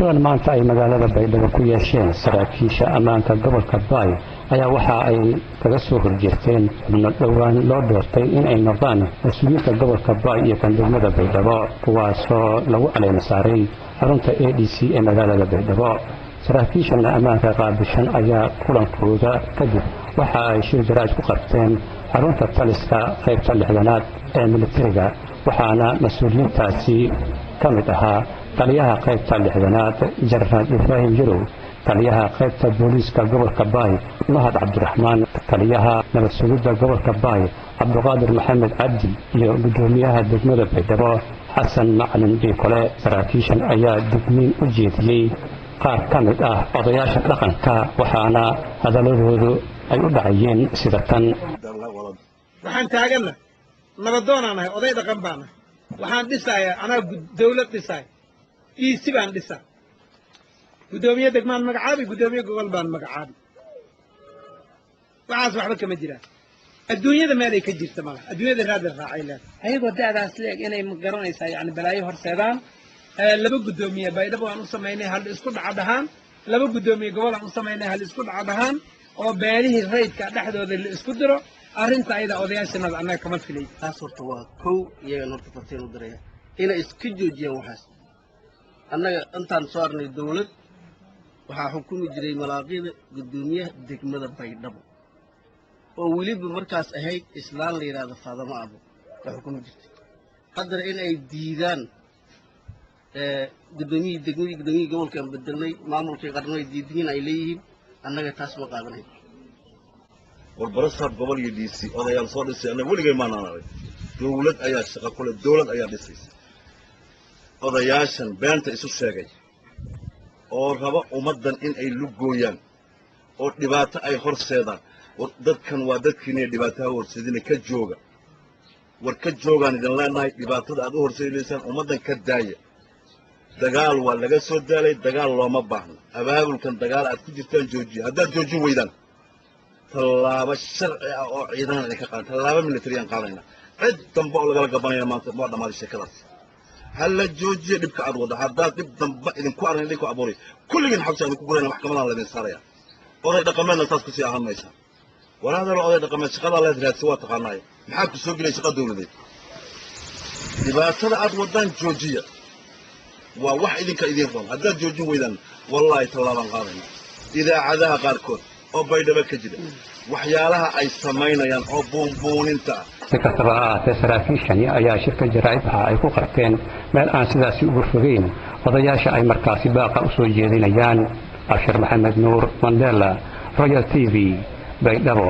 kulan maanta ay magaalada Baydhabo ku yeesheen saraakiisha ammaanka gobolka Baay ayaa waxa ay kaga soo horjeesteen xubno dhowaan loo doortay in ay noqdaan mas'uuliyiinta gobolka Baay iyo kan degmada Baydhabo kuwaasoo lagu caleema saaray xarunta ADC ee magaalada Baydhabo. saraakiisha ammaanka qaabishan ayaa kulankooda kadib waxa ay shir jaraa'id ku qabteen xarunta taliska qaybta 6aad ee militariga waxaana mas'uuliyiintaasi ka mid ahaa taliyaha qaybta 6aad Jenaraal Ibrahim Jirow, taliyaha qaybta booliiska gobolka Baay Mahad Cabdiraxmaan, taliyaha nabad sugidda gobolka Baay Cabdiqaadir Maxamed Cabdi iyo gudoomiyaha degmada Baydhabo Xasan Macalin Biikole. saraakiishan ayaa digniin u jeediyey qaar ka mid ah odayaasha dhaqanka waxaana hadaladoodu ay u dhacayeen sida tan. waxaan taagana nabadoonanahay oday dhaqan baana waxaan dhisayaa anaa dawlad dhisay si baan dhisaa gudoomiye degmaan magacaabi gudoomiye gobol baan magacaabi waxaas waxba kama jiraan adduunyada meel ay ka jirta malaha adduunyada raad raacay leh ayagoo da'daas leeg inay ma garanaysaa yani balaayo horseedaan laba gudoomiye Baydhabo aan u sameynay hal isku dhacahaan laba gudoomiye gobol aan u sameynay hal isku dhacahaan oo beelihii raydka dhexdooda la isku diro arrinta ayda odayaashana anaga kama filay taas horta waa kow iyaga horta fartiin u diraya inay iska joojiyaan waxaas annaga intaan soo arnay dawlad waxaa xukumi jiray malaaqida gudoomiyaha degmada Baydhabo oo weliba markaas ahayd islaan la yiraahdo Faadamo Abo la xukumi jirtay haddana in ay diidaan gudoomiye gobolka bedelnay maamulkii qarnay diidin ay leeyihiin annaga taas ma qaadanay warbarasab gobol iyo DC odayaal soo dhisay annaga weligay ma naaray dawlad ayaa shaqo kule dawlad ayaa dhisay odayaashan beenta isu sheegay oo raba ummadan in ay lugooyaan oo dhibaato ay horseedaan dadkan waa dadkiina dhibaato horseedina ka jooga war ka joogaan idin leenahay dhibaatada aad u horseedaysaan ummadan ka daaya dagaal waa laga soo daalay dagaal looma baahna abaabulkan dagaal aad ku jirtaan joojiya haddaad joojin weydaan tallaabo sharci ah oo ciidan idinka qaadan tallaabo military aan qaadayna cid dambe oo lagala gabanaya maanta waa dhamaaday sheekadaas halla joojiya dhibka aad wada haddaad dib dambe idinku arrin idinku abuuray kulligiin xabsi idinku gurayna maxkamadan laydin saaraya oday dhaqameedna saas kusii ahaan maysa walaadalo oday dhaqameed shaqada leed raadsi waa taqaanaay maxaa ku soo gelay shaqa dawladeed dhibaatada aad wadaan joojiya waa wax idinka idin roon haddaad joojin weydaan wallaahi tallaabaan qaadayna idaacadaha qaarkood oo Baydhabo ka jira waxyaalaha ay samaynayaan oo buunbuuninta si kastaba ha ahaatee saraakiishani ayaa shirka jaraa'id waxa ay ku qabteen meel aan sidaasi ugu fogeyn odayaasha ay markaasi baaqa u soo jeedinayaan. Ashar Maxamed Nuur Mandela, Royal TV, Baydhabo.